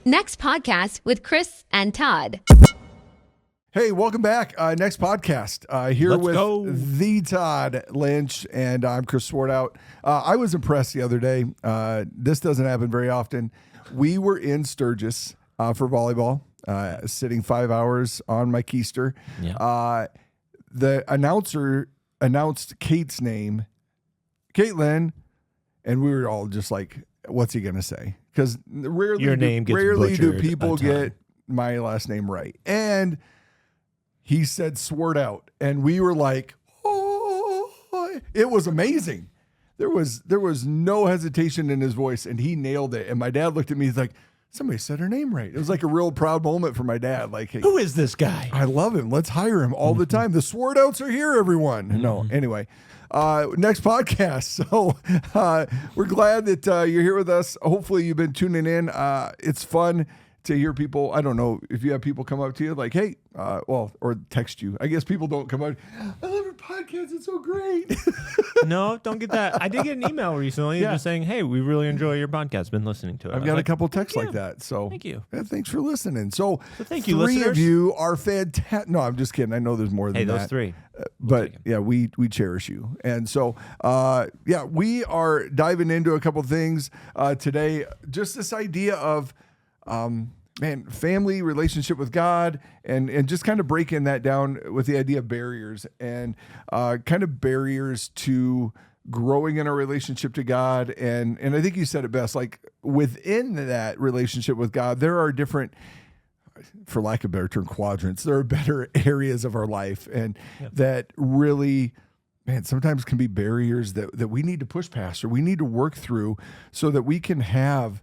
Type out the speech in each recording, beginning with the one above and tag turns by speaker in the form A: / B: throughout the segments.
A: Next podcast with Chris and Todd.
B: Hey, welcome back. Next podcast here
C: Let's
B: with
C: go.
B: the Todd Lynch, and I'm Chris Swartout. I was impressed the other day. This doesn't happen very often. We were in Sturgis for volleyball, sitting 5 hours on my keister.
C: Yeah.
B: The announcer announced Kate's name, Caitlin, and we were all just like, "What's he gonna say?" Because rarely do people get my last name right, and he said "sword out," and we were like, "Oh!" It was amazing. There was no hesitation in his voice, and he nailed it. And my dad looked at me, he's like, "Somebody said her name right." It was like a real proud moment for my dad. Like, hey,
C: Who is this guy?
B: I love him. Let's hire him all the time. The sword outs are here, everyone. No, anyway. Next podcast. So we're glad that you're here with us. Hopefully you've been tuning in. It's fun to hear people. I don't know if you have people come up to you like, "Hey," or text you. I guess people don't come up, "I love your podcast. It's so great."
C: No, don't get that. I did get an email recently just saying, "Hey, we really enjoy your podcast. Been listening to it."
B: I've got a couple texts like that. So
C: thank you.
B: Yeah, thanks for listening. So
C: thank you,
B: three
C: listeners.
B: of you are fantastic. No, I'm just kidding. I know there's more than that.
C: Hey, those three.
B: But yeah, we cherish you. And so, we are diving into a couple things today. Just this idea of, family relationship with God, and just kind of breaking that down with the idea of barriers and kind of barriers to growing in our relationship to God. And I think you said it best, like within that relationship with God, there are different, for lack of a better term, quadrants. There are better areas of our life, and that really, sometimes can be barriers that we need to push past or we need to work through so that we can have,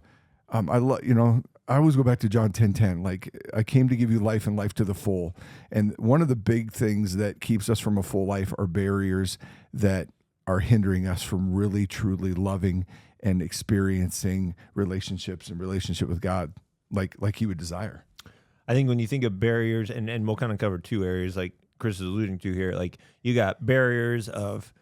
B: I always go back to John 10:10, like, "I came to give you life and life to the full." And one of the big things that keeps us from a full life are barriers that are hindering us from really, truly loving and experiencing relationships and relationship with God like he would desire.
C: I think when you think of barriers, and we'll kind of cover two areas like Chris is alluding to here, like you got barriers of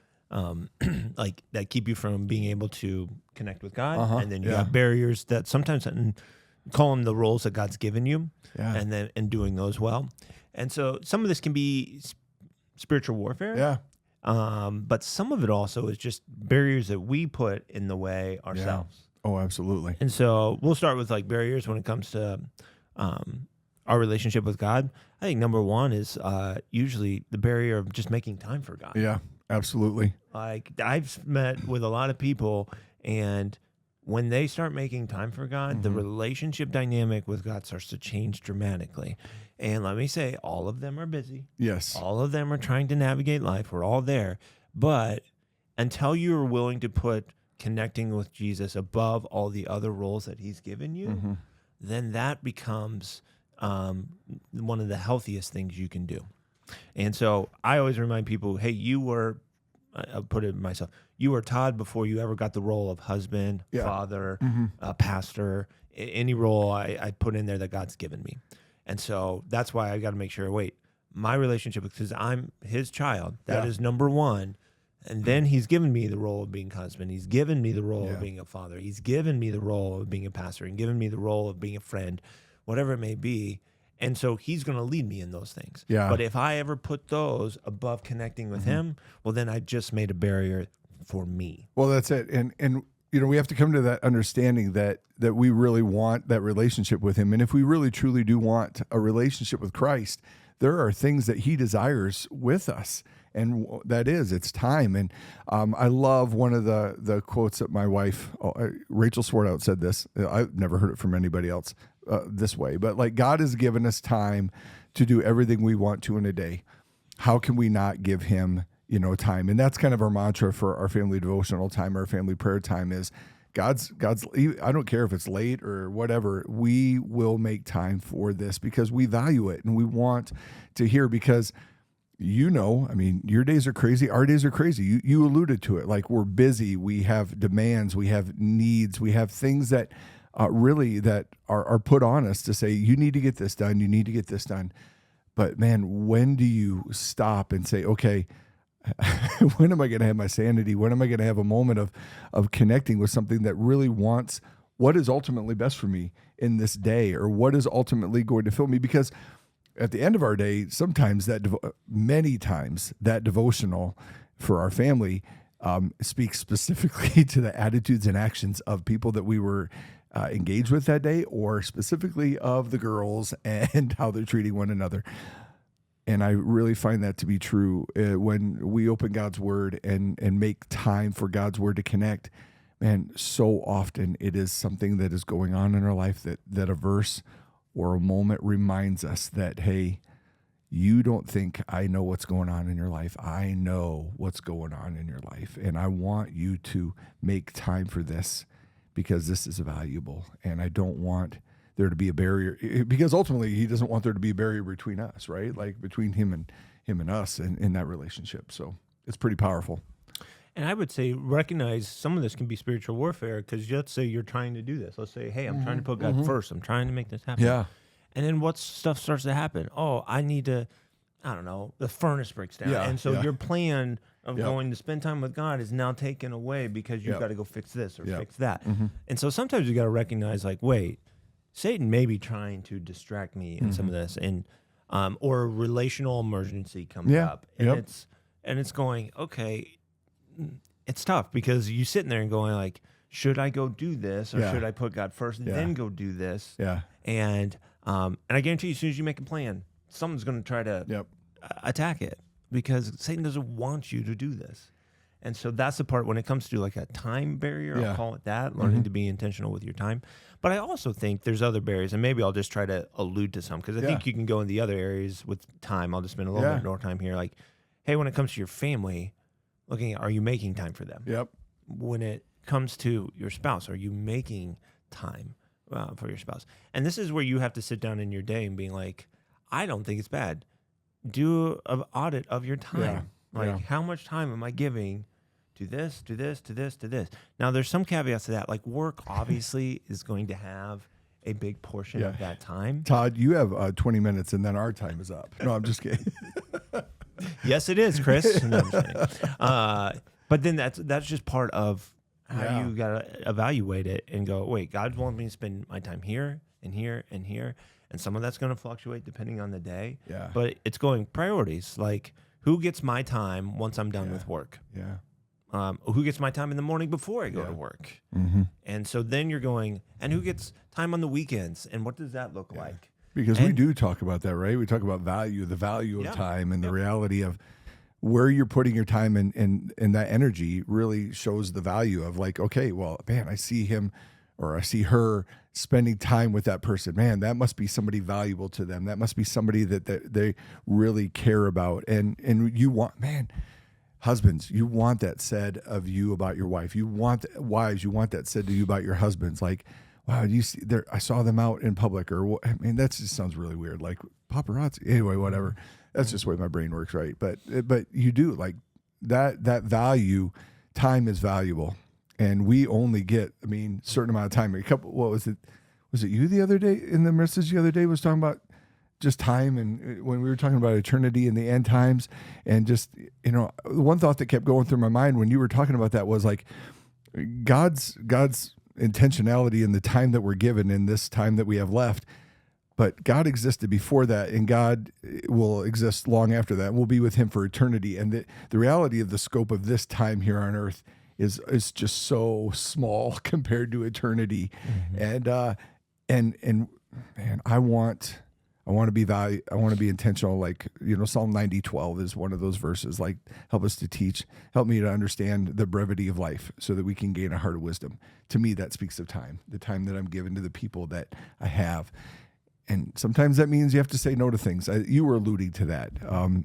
C: like that keep you from being able to connect with God, and then you got barriers that sometimes call them the roles that God's given you, and doing those well. And so some of this can be spiritual warfare, but some of it also is just barriers that we put in the way ourselves.
B: Yeah. Oh, absolutely.
C: And so we'll start with like barriers when it comes to our relationship with God. I think number one is usually the barrier of just making time for God.
B: Yeah, absolutely.
C: Like I've met with a lot of people, and when they start making time for God, the relationship dynamic with God starts to change dramatically. And let me say, all of them are busy.
B: Yes.
C: All of them are trying to navigate life. We're all there. But until you're willing to put connecting with Jesus above all the other roles that he's given you, then that becomes one of the healthiest things you can do. And so I always remind people, hey, I'll put it myself, you were Todd before you ever got the role of husband, father, pastor, any role I put in there that God's given me. And so that's why I got to make sure, my relationship, because I'm his child, that is number one. And then he's given me the role of being husband. He's given me the role of being a father. He's given me the role of being a pastor and given me the role of being a friend, whatever it may be. And so he's going to lead me in those things. Yeah. But if I ever put those above connecting with him, well, then I just made a barrier for me.
B: Well, that's it. And we have to come to that understanding that we really want that relationship with him. And if we really, truly do want a relationship with Christ, there are things that he desires with us. And that is, it's time. And I love one of the quotes that my wife, Rachel Swartout, said this. I've never heard it from anybody else this way. But like, God has given us time to do everything we want to in a day. How can we not give him, time? And that's kind of our mantra for our family devotional time, our family prayer time is God's, I don't care if it's late or whatever, we will make time for this because we value it and we want to hear because your days are crazy. Our days are crazy. You alluded to it. Like we're busy. We have demands. We have needs. We have things that really that are put on us to say, you need to get this done. You need to get this done. But man, when do you stop and say, okay, when am I going to have my sanity? When am I going to have a moment of connecting with something that really wants what is ultimately best for me in this day, or what is ultimately going to fill me? Because at the end of our day, sometimes many times that devotional for our family speaks specifically to the attitudes and actions of people that we were engaged with that day, or specifically of the girls and how they're treating one another. And I really find that to be true when we open God's word and make time for God's word to connect. Man, so often it is something that is going on in our life that a verse or a moment reminds us that, hey, you don't think I know what's going on in your life. I know what's going on in your life. And I want you to make time for this because this is valuable. And I don't want there to be a barrier, because ultimately he doesn't want there to be a barrier between us, right? Like between him and us and in that relationship. So it's pretty powerful.
C: And I would say recognize some of this can be spiritual warfare, because let's say you're trying to do this. Let's say, hey, I'm trying to put God first. I'm trying to make this happen.
B: Yeah.
C: And then what stuff starts to happen? Oh, I need to, I don't know, the furnace breaks down.
B: Yeah,
C: and so
B: yeah.
C: your plan of going to spend time with God is now taken away because you've got to go fix this or fix that. And so sometimes you got to recognize, like, wait, Satan may be trying to distract me in some of this, and or a relational emergency comes up. And it's going, okay, it's tough because you're sitting there and going, like, should I go do this, or should I put God first and then go do this?
B: Yeah.
C: And I guarantee you, as soon as you make a plan, someone's going to try to attack it, because Satan doesn't want you to do this. And so that's the part when it comes to like a time barrier, I'll call it that, learning to be intentional with your time. But I also think there's other barriers, and maybe I'll just try to allude to some, because I think you can go in the other areas with time. I'll just spend a little bit more time here. Like, hey, when it comes to your family, looking at, are you making time for them?
B: Yep.
C: When it comes to your spouse, are you making time for your spouse? And this is where you have to sit down in your day and being like, I don't think it's bad. Do an audit of your time. How much time am I giving to this, to this, to this, to this? Now, there's some caveats to that. Like, work obviously is going to have a big portion of that time.
B: Todd, you have 20 minutes and then our time is up. No, I'm just kidding.
C: Yes, it is, Chris. No, I'm just kidding. But then that's just part of how you got to evaluate it and go, wait, God wants me to spend my time here and here and here. And some of that's going to fluctuate depending on the day.
B: Yeah.
C: But it's going priorities. Like, who gets my time once I'm done with work?
B: Yeah.
C: Who gets my time in the morning before I go to work? And so then you're going, and who gets time on the weekends? And what does that look like?
B: Because we do talk about that, right? We talk about the value of time, and the reality of where you're putting your time and that energy really shows the value of, like, okay, well, man, I see him or I see her spending time with that person. Man, that must be somebody valuable to them. That must be somebody that they really care about. And you want, man, husbands, you want that said of you about your wife. You want wives, you want that said to you about your husbands. Like, wow, you see there, I saw them out in public, or I mean, that just sounds really weird. Like paparazzi. Anyway, whatever. That's just the way my brain works, right? But you do, like, that value. Time is valuable, and we only get, I mean, certain amount of time. What was it? Was it you the other day in the message the other day was talking about just time, and when we were talking about eternity and the end times, and just, you know, one thought that kept going through my mind when you were talking about that was like God's intentionality in the time that we're given in this time that we have left. But God existed before that, and God will exist long after that. We'll be with him for eternity. And the reality of the scope of this time here on earth is just so small compared to eternity. And man, I want to be intentional. Like, you know, Psalm 90:12 is one of those verses. Like, help me to understand the brevity of life so that we can gain a heart of wisdom. To me, that speaks of time, the time that I'm given to the people that I have. And sometimes that means you have to say no to things. You were alluding to that.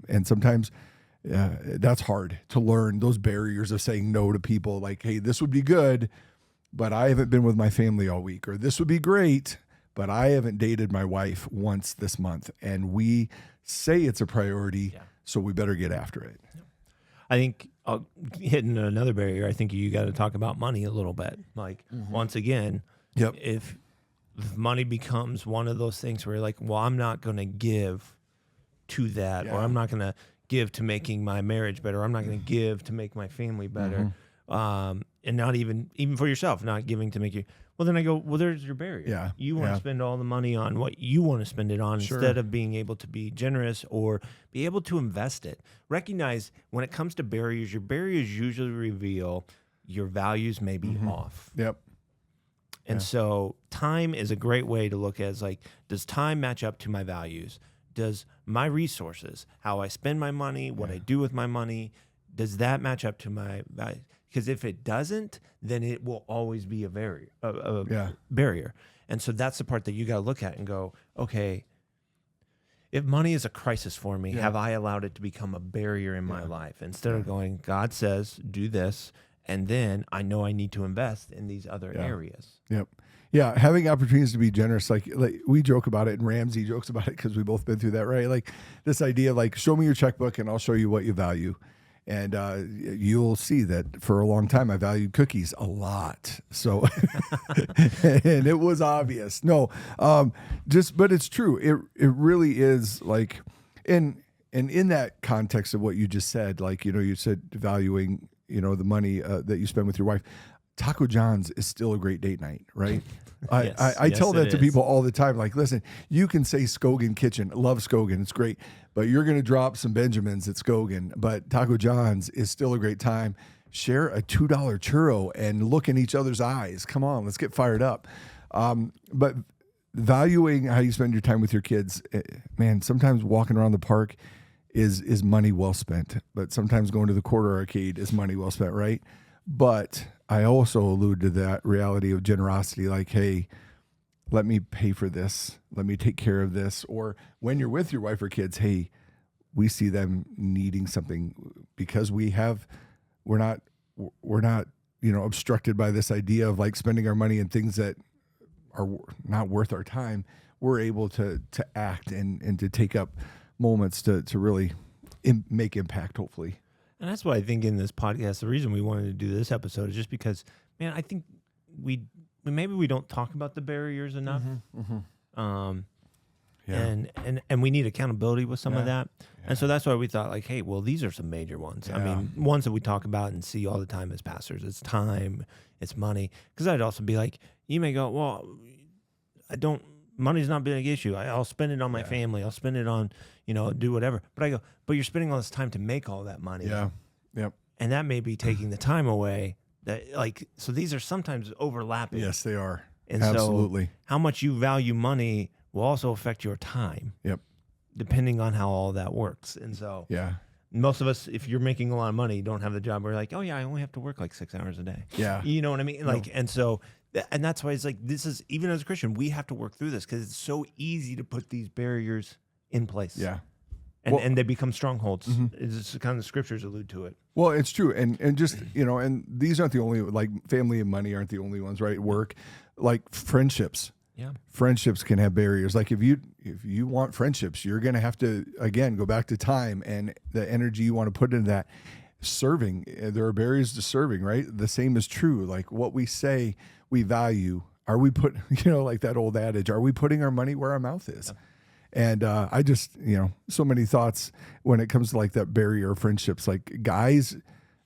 B: And sometimes that's hard to learn, those barriers of saying no to people. Like, hey, this would be good, but I haven't been with my family all week. Or this would be great, but I haven't dated my wife once this month. And we say it's a priority, so we better get after it.
C: I think hitting another barrier, I think you got to talk about money a little bit. Like, once again, if money becomes one of those things where you're like, well, I'm not going to give to that, or I'm not going to give to making my marriage better, or I'm not going to give to make my family better, and not even for yourself, not giving to make you. Well, then I go, well, there's your barrier.
B: Yeah.
C: You want to spend all the money on what you want to spend it on instead of being able to be generous or be able to invest it. Recognize when it comes to barriers, your barriers usually reveal your values may be off.
B: Yep.
C: And so time is a great way to look at it as like, does time match up to my values? Does my resources, how I spend my money, what I do with my money, does that match up to my values? Because if it doesn't, then it will always be a barrier. And so that's the part that you got to look at and go, okay, if money is a crisis for me, have I allowed it to become a barrier in my life? Instead of going, God says, do this, and then I know I need to invest in these other areas.
B: Yep. Yeah, having opportunities to be generous, like we joke about it, and Ramsey jokes about it because we both been through that, right? Like this idea of like, show me your checkbook and I'll show you what you value. And you'll see that for a long time, I valued cookies a lot. So, and it was obvious. No, but it's true. It really is like, and in that context of what you just said, like, you said valuing, the money that you spend with your wife. Taco John's is still a great date night, right? I tell that to people all the time. Like, listen, you can say Skogan Kitchen, love Skogan, it's great, but you're going to drop some Benjamins at Skogan. But Taco John's is still a great time. Share a $2 churro and look in each other's eyes. Come on, let's get fired up. But valuing how you spend your time with your kids, man, sometimes walking around the park is money well spent, but sometimes going to the quarter arcade is money well spent, right? But I also allude to that reality of generosity, like, hey, let me pay for this. Let me take care of this. Or when you're with your wife or kids, hey, we see them needing something because we're not, obstructed by this idea of like spending our money in things that are not worth our time. We're able to act and to take up moments to really make impact, hopefully.
C: And that's why I think in this podcast, the reason we wanted to do this episode is just because, man, I think maybe we don't talk about the barriers enough. And we need accountability with some of that. And so that's why we thought like, hey, well, these are some major ones. I mean, ones that we talk about and see all the time as pastors. It's time, it's money. Because I'd also be like, you may go, well, money's not a big issue. I'll spend it on my family. I'll spend it on, do whatever. But I go, but you're spending all this time to make all that money.
B: Yeah. Yep.
C: And that may be taking the time away. So these are sometimes overlapping.
B: Yes, they are.
C: And
B: absolutely.
C: So how much you value money will also affect your time.
B: Yep.
C: Depending on how all that works. And so most of us, if you're making a lot of money, don't have the job where you're like, oh yeah, I only have to work like 6 hours a day.
B: Yeah.
C: You know what I mean? Like, and so, and that's why it's like, this is, even as a Christian, we have to work through this because it's so easy to put these barriers in place.
B: Yeah.
C: And they become strongholds. It's kind of the scriptures allude to it.
B: Well, it's true. And just, and these aren't the only, like family and money aren't the only ones, right? Work, like friendships.
C: Yeah. Friendships
B: can have barriers. Like if you want friendships, you're going to have to, again, go back to time and the energy you want to put into that. Serving, there are barriers to serving, right? The same is true. Like what we say we value, are we like that old adage, are we putting our money where our mouth is? Yeah. And I just, so many thoughts when it comes to like that barrier of friendships. Like guys,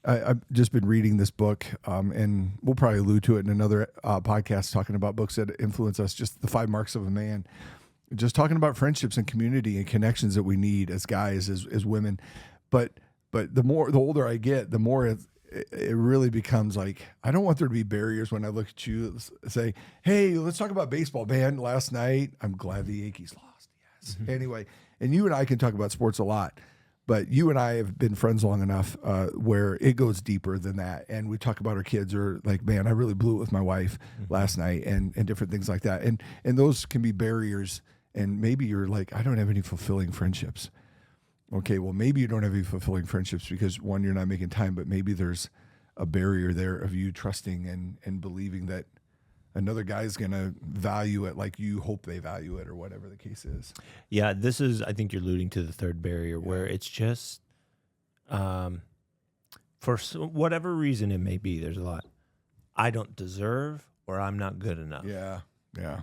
B: I've just been reading this book, and we'll probably allude to it in another podcast talking about books that influence us, just the 5 marks of a man. Just talking about friendships and community and connections that we need as guys, as women. But the older I get, the more it really becomes like, I don't want there to be barriers when I look at you say, hey, let's talk about baseball, man. Last night, I'm glad the Yankees lost. Yes. Mm-hmm. Anyway, and you and I can talk about sports a lot, but you and I have been friends long enough where it goes deeper than that. And we talk about our kids or like, man, I really blew it with my wife last night and different things like that. And those can be barriers. And maybe you're like, I don't have any fulfilling friendships. Okay, well, maybe you don't have any fulfilling friendships because, one, you're not making time, but maybe there's a barrier there of you trusting and believing that another guy's going to value it like you hope they value it or whatever the case is.
C: Yeah, this is, I think you're alluding to the third barrier where it's just, for whatever reason it may be, there's a lot. I don't deserve or I'm not good enough.
B: Yeah, yeah.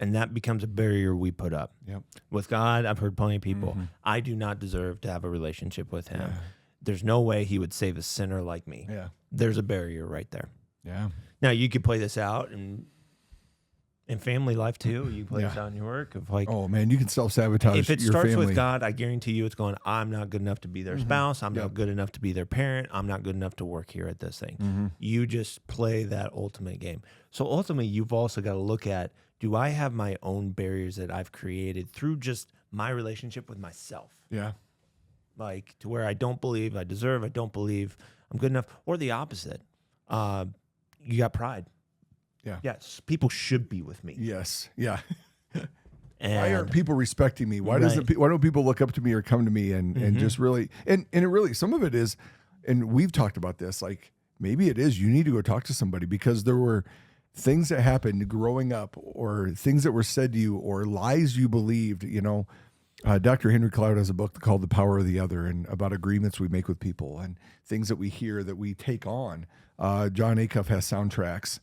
C: And that becomes a barrier we put up.
B: Yep.
C: With God, I've heard plenty of people, I do not deserve to have a relationship with him. Yeah. There's no way he would save a sinner like me.
B: Yeah.
C: There's a barrier right there.
B: Yeah.
C: Now, you could play this out and In family life too, you play this out in your work of like,
B: oh man, you can self-sabotage
C: if it
B: your
C: starts
B: family.
C: with God, I guarantee you it's going, I'm not good enough to be their spouse. I'm not good enough to be their parent. I'm not good enough to work here at this thing. You just play that ultimate game. So ultimately, you've also got to look at, do I have my own barriers that I've created through just my relationship with myself?
B: Yeah.
C: Like to where I don't believe I deserve, I don't believe I'm good enough, or the opposite. You got pride.
B: Yeah.
C: Yes, people should be with me.
B: Yes. Yeah.
C: And
B: Why aren't people respecting me? Why
C: Right.
B: why don't people look up to me or come to me and just really and it really, some of it is, and we've talked about this, like maybe it is you need to go talk to somebody because there were things that happened growing up or things that were said to you or lies you believed. Dr. Henry Cloud has a book called The Power of the Other, and about agreements we make with people and things that we hear that we take on. John Acuff has soundtracks,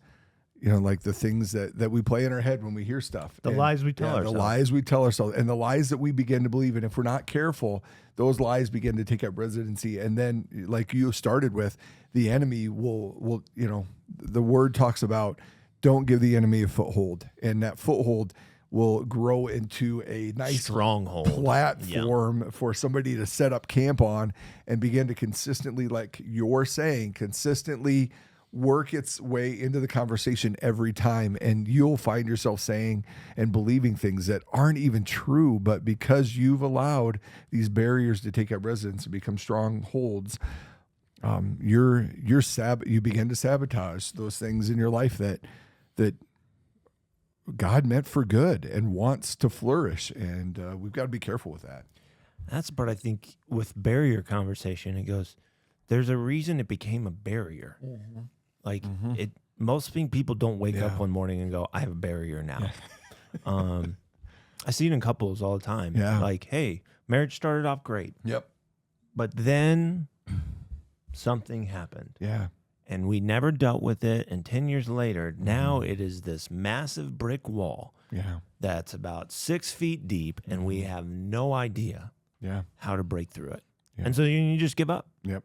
B: like the things that we play in our head when we hear stuff.
C: The lies we tell ourselves.
B: The lies we tell ourselves and the lies that we begin to believe. And if we're not careful, those lies begin to take up residency. And then, like you started with, the enemy will the word talks about don't give the enemy a foothold. And that foothold will grow into a nice
C: stronghold
B: platform for somebody to set up camp on and begin to consistently, like you're saying, consistently work its way into the conversation every time. And you'll find yourself saying and believing things that aren't even true, but because you've allowed these barriers to take up residence and become strongholds, you begin to sabotage those things in your life that God meant for good and wants to flourish. And we've got to be careful with that.
C: That's the part I think with barrier conversation, it goes, there's a reason it became a barrier. Like most people don't wake up one morning and go, I have a barrier now. I see it in couples all the time.
B: Yeah.
C: Like, hey, marriage started off great.
B: Yep.
C: But then something happened.
B: Yeah.
C: And we never dealt with it. And 10 years later, now it is this massive brick wall that's about 6 feet deep, and we have no idea how to break through it. Yeah. And so you just give up.
B: Yep.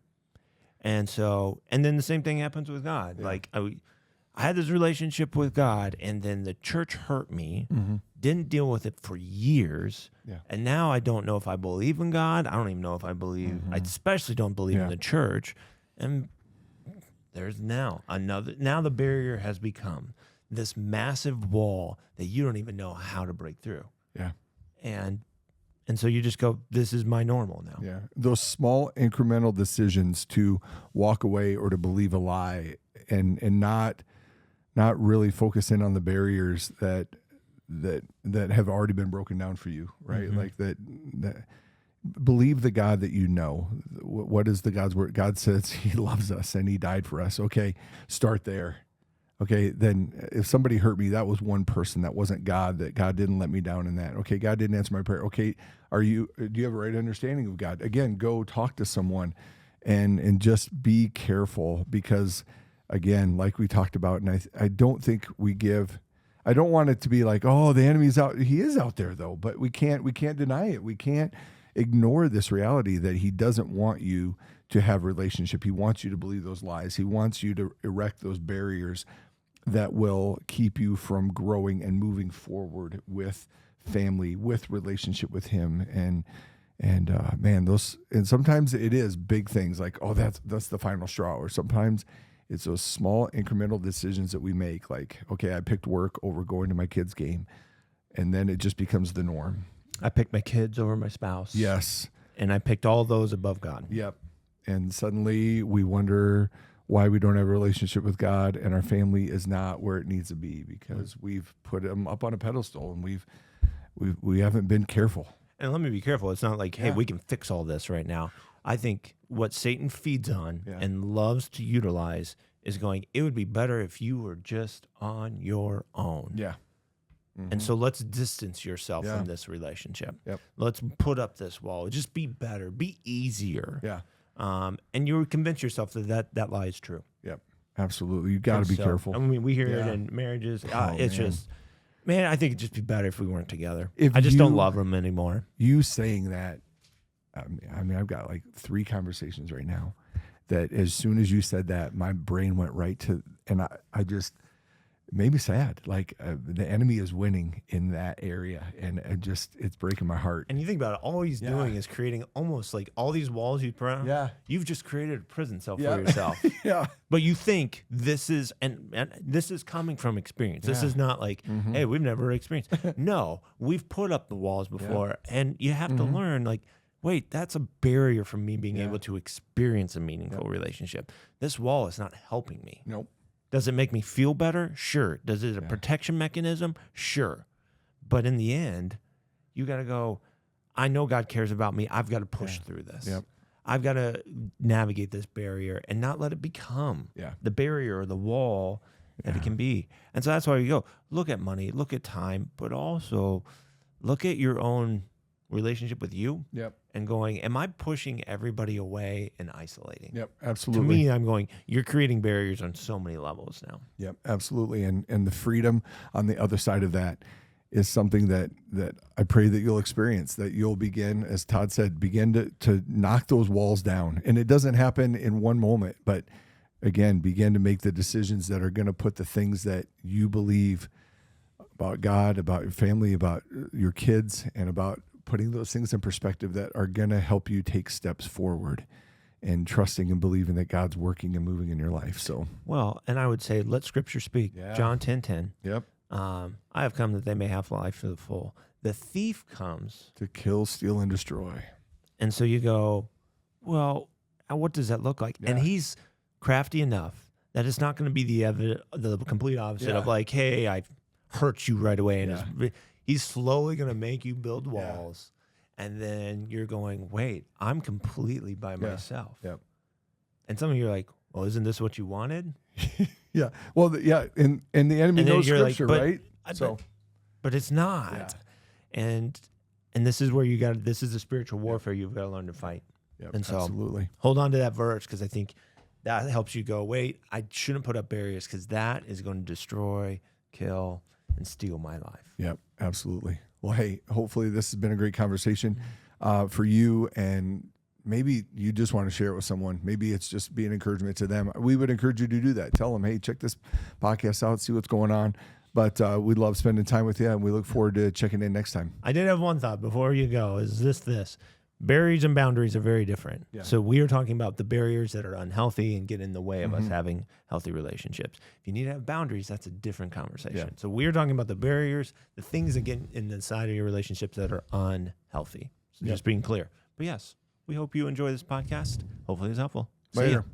C: And then the same thing happens with God. Yeah. Like I had this relationship with God, and then the church hurt me, didn't deal with it for years. Yeah. And now I don't know if I believe in God. I don't even know if I believe, I especially don't believe in the church. And there's now the barrier has become this massive wall that you don't even know how to break through.
B: Yeah.
C: And so you just go, this is my normal now.
B: Yeah. Those small incremental decisions to walk away or to believe a lie and not really focus in on the barriers that have already been broken down for you, right? Like that believe the God that you know. What is the God's word? God says he loves us and he died for us. Okay, start there. Okay, then if somebody hurt me, that was one person. That wasn't God, that God didn't let me down in that. Okay, God didn't answer my prayer. Okay, do you have a right understanding of God? Again, go talk to someone and just be careful because, again, like we talked about, and I don't think I don't want it to be like, oh, the enemy's out. He is out there though, but we can't deny it. We can't ignore this reality that he doesn't want you to have a relationship. He wants you to believe those lies. He wants you to erect those barriers that will keep you from growing and moving forward with family, with relationship with him. And sometimes it is big things like, oh, that's the final straw. Or sometimes it's those small incremental decisions that we make. Like, okay, I picked work over going to my kid's game. And then it just becomes the norm.
C: I picked my kids over my spouse.
B: Yes.
C: And I picked all those above God.
B: Yep. And suddenly we wonder why we don't have a relationship with God and our family is not where it needs to be because we've put him up on a pedestal and we haven't been careful.
C: And let me be careful. It's not like, hey, we can fix all this right now. I think what Satan feeds on and loves to utilize is going, it would be better if you were just on your own. Yeah. Mm-hmm. And so let's distance yourself from this relationship. Yep. Let's put up this wall. Just be better. Be easier. Yeah. And you convince yourself that lie is true.
B: Yep. Absolutely. You got to be careful.
C: I mean, we hear it in marriages. It's just, man, I think it'd just be better if we weren't together. I just don't love them anymore.
B: You saying that, I mean, I've got like 3 conversations right now that as soon as you said that, my brain went right to, and I just, made me sad. Like the enemy is winning in that area, and it's breaking my heart.
C: And you think about it, all he's doing is creating almost like all these walls you put around.
B: Yeah.
C: You've just created a prison cell for yourself.
B: Yeah.
C: But you think this is, and this is coming from experience. This is not like, hey, we've never experienced. No, we've put up the walls before, and you have to learn, like, wait, that's a barrier from me being able to experience a meaningful relationship. This wall is not helping me.
B: Nope.
C: Does it make me feel better? Sure. Does it a protection mechanism? Sure. But in the end, you got to go, I know God cares about me. I've got to push through this.
B: Yep.
C: I've got to navigate this barrier and not let it become the barrier or the wall that it can be. And so that's why you go, look at money, look at time, but also look at your own relationship with you and going, am I pushing everybody away and isolating?
B: Yep, absolutely.
C: To me, I'm going, you're creating barriers on so many levels now.
B: Yep, absolutely. And the freedom on the other side of that is something that I pray that you'll experience, that you'll begin, as Todd said, begin to knock those walls down. And it doesn't happen in one moment, but again, begin to make the decisions that are going to put the things that you believe about God, about your family, about your kids, and about putting those things in perspective that are going to help you take steps forward and trusting and believing that God's working and moving in your life. So,
C: well, and I would say, let Scripture speak. John 10:10.
B: Yep.
C: I have come that they may have life to the full. The thief comes
B: to kill, steal, and destroy.
C: And so you go, well, what does that look like? And he's crafty enough that it's not going to be the complete opposite of like, hey, I hurt you right away. And he's slowly going to make you build walls. And then you're going, wait, I'm completely by myself.
B: Yep.
C: And some of you are like, well, isn't this what you wanted?
B: Yeah. Well, and the enemy knows Scripture,
C: like,
B: right?
C: But it's not. Yeah. And this is where this is the spiritual warfare you've got to learn to fight.
B: Yep,
C: and so
B: absolutely.
C: Hold on to that verse, because I think that helps you go, wait, I shouldn't put up barriers, because that is going to destroy, kill, and steal my life.
B: Yep, absolutely. Well, hey, hopefully this has been a great conversation for you, and maybe you just want to share it with someone. Maybe it's just be an encouragement to them. We would encourage you to do that. Tell them, hey, check this podcast out, see what's going on. But we love spending time with you, and we look forward to checking in next time.
C: I did have one thought before you go. Is this? Barriers and boundaries are very different. Yeah. So we are talking about the barriers that are unhealthy and get in the way of us having healthy relationships. If you need to have boundaries, that's a different conversation. Yeah. So we are talking about the barriers, the things that get in the side of your relationships that are unhealthy. So just being clear. But yes, we hope you enjoy this podcast. Hopefully it's helpful.
B: See you.